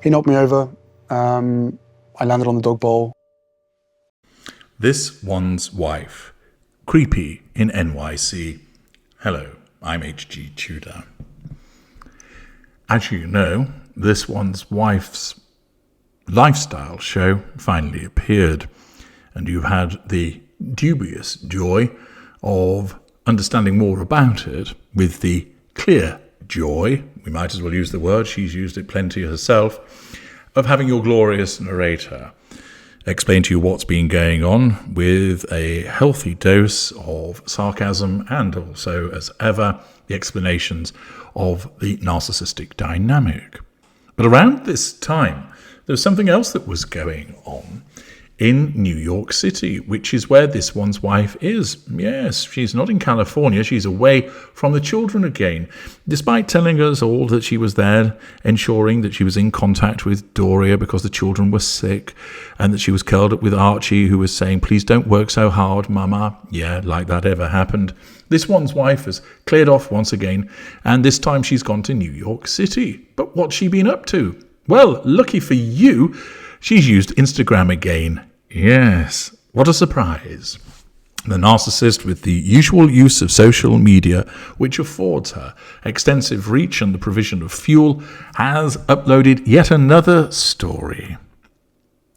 He knocked me over. I landed on the dog bowl. This One's Wife. Creepy in NYC. Hello, I'm H.G. Tudor. As you know, This One's Wife's lifestyle show finally appeared, and you've had the dubious joy of understanding more about it with the clear joy, we might as well use the word, she's used it plenty herself, of having your glorious narrator explain to you what's been going on with a healthy dose of sarcasm and also, as ever, the explanations of the narcissistic dynamic. But around this time, there was something else that was going on in New York City, which is where This One's Wife is. Yes, she's not in California, she's away from the children again, despite telling us all that she was there, ensuring that she was in contact with Doria because the children were sick, and that she was curled up with Archie, who was saying, "Please don't work so hard, Mama." Yeah, like that ever happened. This One's Wife has cleared off once again, and this time she's gone to New York City. But what's she been up to? Well, lucky for you, she's used Instagram again. Yes, what a surprise. The narcissist, with the usual use of social media, which affords her extensive reach and the provision of fuel, has uploaded yet another story.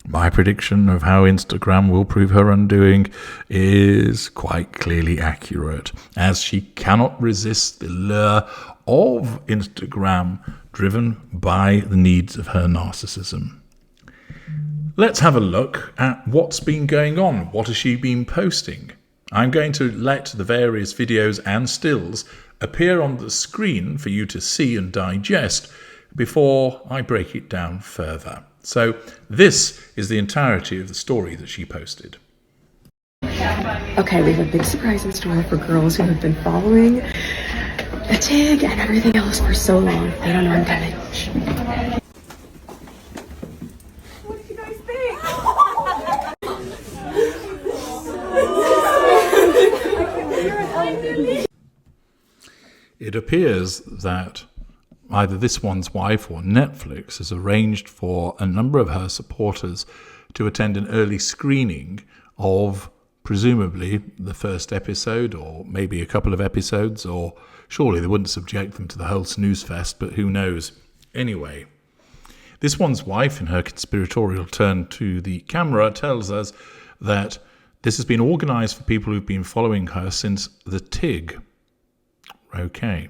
My prediction of how Instagram will prove her undoing is quite clearly accurate, as she cannot resist the lure of Instagram, driven by the needs of her narcissism. Let's have a look at what's been going on. What has she been posting? I'm going to let the various videos and stills appear on the screen for you to see and digest before I break it down further. So this is the entirety of the story that she posted. Okay, we have a big surprise in store for girls who have been following the TIG and everything else for so long. They don't know I'm coming. It appears that either This One's Wife or Netflix has arranged for a number of her supporters to attend an early screening of presumably the first episode, or maybe a couple of episodes, or surely they wouldn't subject them to the whole snooze fest, but who knows. Anyway, This One's Wife, in her conspiratorial turn to the camera, tells us that this has been organised for people who've been following her since the TIG. Okay.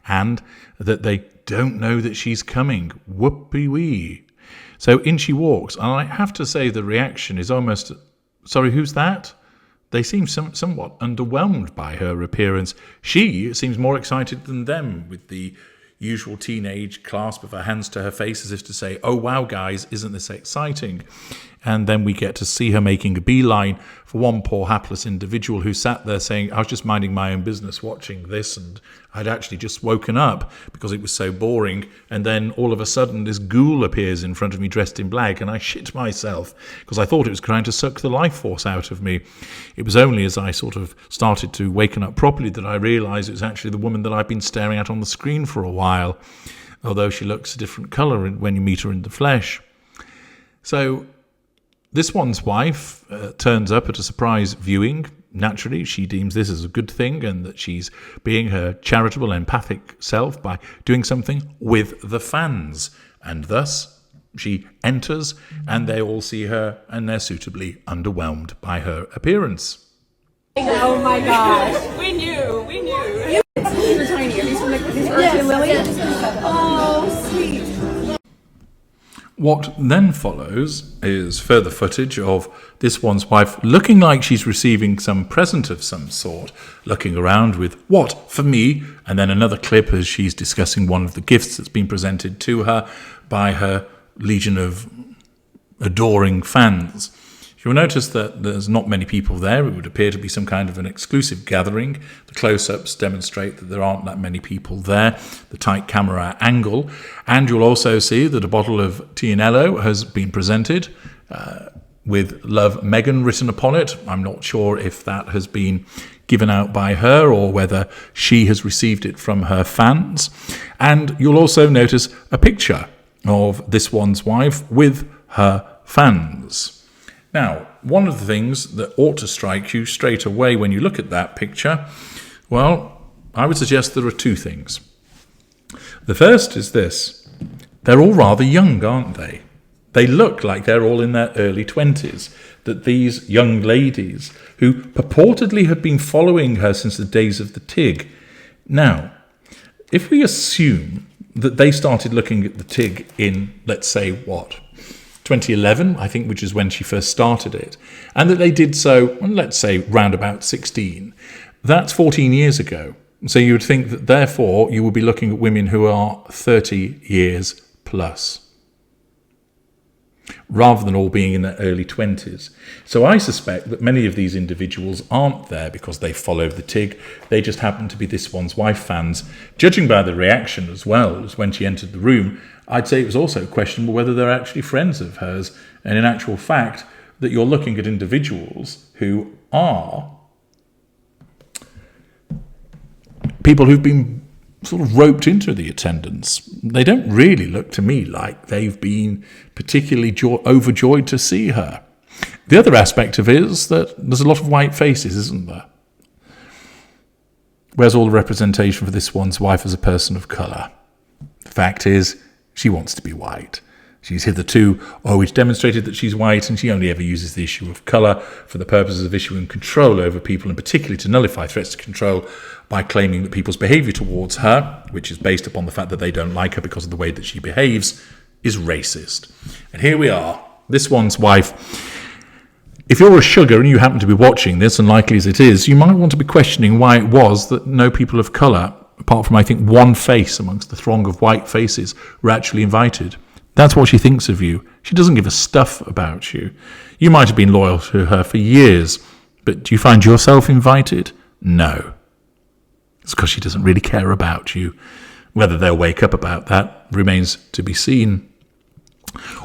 And that they don't know that she's coming. Whoopee-wee. So in she walks. And I have to say the reaction is almost, sorry, who's that? They seem somewhat underwhelmed by her appearance. She seems more excited than them, with the usual teenage clasp of her hands to her face as if to say, "Oh wow guys, isn't this exciting?" And then we get to see her making a beeline for one poor hapless individual who sat there saying, "I was just minding my own business watching this, and I'd actually just woken up because it was so boring, and then all of a sudden this ghoul appears in front of me dressed in black, and I shit myself because I thought it was trying to suck the life force out of me." It was only as I sort of started to waken up properly that I realised it was actually the woman that I've been staring at on the screen for a while, although she looks a different colour when you meet her in the flesh. So This One's Wife turns up at a surprise viewing. Naturally, she deems this as a good thing, and that she's being her charitable, empathic self by doing something with the fans. And thus, she enters, and they all see her, and they're suitably underwhelmed by her appearance. Oh my gosh, we knew. These are tiny. Are these from these Earthy Lilies? Oh, sweet. What then follows is further footage of This One's Wife looking like she's receiving some present of some sort, looking around with, "What, for me?" And then another clip as she's discussing one of the gifts that's been presented to her by her legion of adoring fans. You'll notice that there's not many people there. It would appear to be some kind of an exclusive gathering. The close-ups demonstrate that there aren't that many people there, the tight camera angle. And you'll also see that a bottle of Tianello has been presented with "Love Meghan" written upon it. I'm not sure if that has been given out by her or whether she has received it from her fans. And you'll also notice a picture of this one's wife with her fans. Now, one of the things that ought to strike you straight away when you look at that picture, well, I would suggest there are two things. The first is this. They're all rather young, aren't they? They look like they're all in their early 20s, that these young ladies who purportedly have been following her since the days of the TIG. Now, if we assume that they started looking at the TIG in, let's say, 2011, I think, which is when she first started it, and that they did so, let's say, round about 16, that's 14 years ago. So you would think that, therefore, you would be looking at women who are 30 years plus, rather than all being in their early 20s. So I suspect that many of these individuals aren't there because they followed the TIG. They just happen to be this one's wife fans. Judging by the reaction as well as when she entered the room, I'd say it was also questionable whether they're actually friends of hers. And in actual fact, that you're looking at individuals who are people who've been sort of roped into the attendance. They don't really look to me like they've been particularly overjoyed to see her. The other aspect of it is that there's a lot of white faces, isn't there? Where's all the representation for this one's wife as a person of colour? The fact is, she wants to be white. She's hitherto always demonstrated that she's white, and she only ever uses the issue of colour for the purposes of issuing control over people, and particularly to nullify threats to control by claiming that people's behaviour towards her, which is based upon the fact that they don't like her because of the way that she behaves, is racist. And here we are, this one's wife. If you're a sugar and you happen to be watching this, and likely as it is, you might want to be questioning why it was that no people of colour, apart from I think one face amongst the throng of white faces, were actually invited. That's what she thinks of you. She doesn't give a stuff about you. You might have been loyal to her for years, but do you find yourself invited? No. It's because she doesn't really care about you. Whether they'll wake up about that remains to be seen.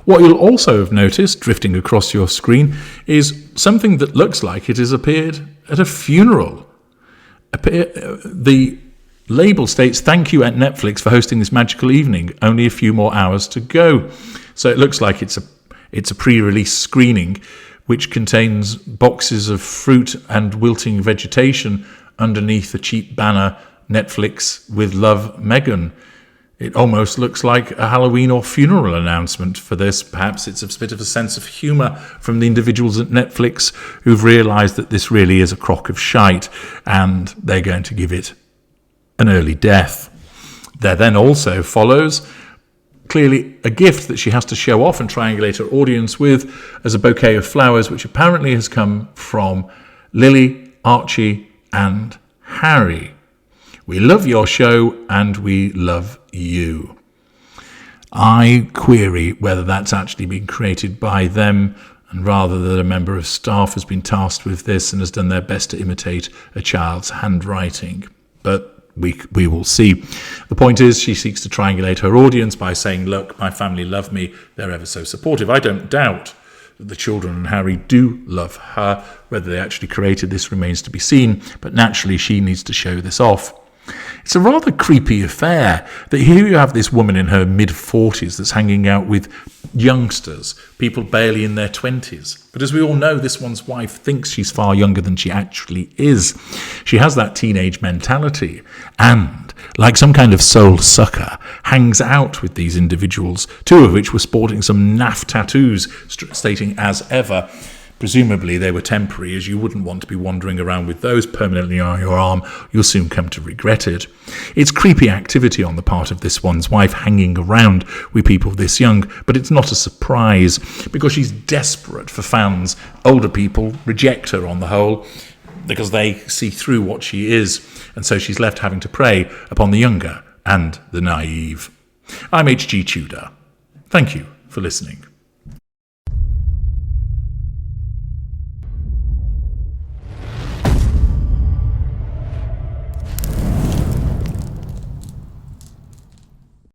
What you'll also have noticed, drifting across your screen, is something that looks like it has appeared at a funeral. The label states, "Thank you at Netflix for hosting this magical evening. Only a few more hours to go." So it looks like it's a pre-release screening which contains boxes of fruit and wilting vegetation underneath a cheap banner, "Netflix with love, Meghan." It almost looks like a Halloween or funeral announcement for this. Perhaps it's a bit of a sense of humour from the individuals at Netflix who've realised that this really is a crock of shite and they're going to give it an early death. There then also follows clearly a gift that she has to show off and triangulate her audience with as a bouquet of flowers, which apparently has come from Lily, Archie and Harry. We love your show and we love you. I query whether that's actually been created by them, and rather that a member of staff has been tasked with this and has done their best to imitate a child's handwriting. But we will see. The point is, she seeks to triangulate her audience by saying, look, my family love me, they're ever so supportive. I don't doubt that the children and Harry do love her. Whether they actually created this remains to be seen, but naturally she needs to show this off. It's a rather creepy affair that here you have this woman in her mid-40s that's hanging out with youngsters, people barely in their 20s. But as we all know, this one's wife thinks she's far younger than she actually is. She has that teenage mentality and, like some kind of soul sucker, hangs out with these individuals, two of which were sporting some naff tattoos stating as ever. Presumably they were temporary, as you wouldn't want to be wandering around with those permanently on your arm. You'll soon come to regret it. It's creepy activity on the part of this one's wife hanging around with people this young, but it's not a surprise because she's desperate for fans. Older people reject her on the whole because they see through what she is, and so she's left having to prey upon the younger and the naive. I'm H.G. Tudor. Thank you for listening.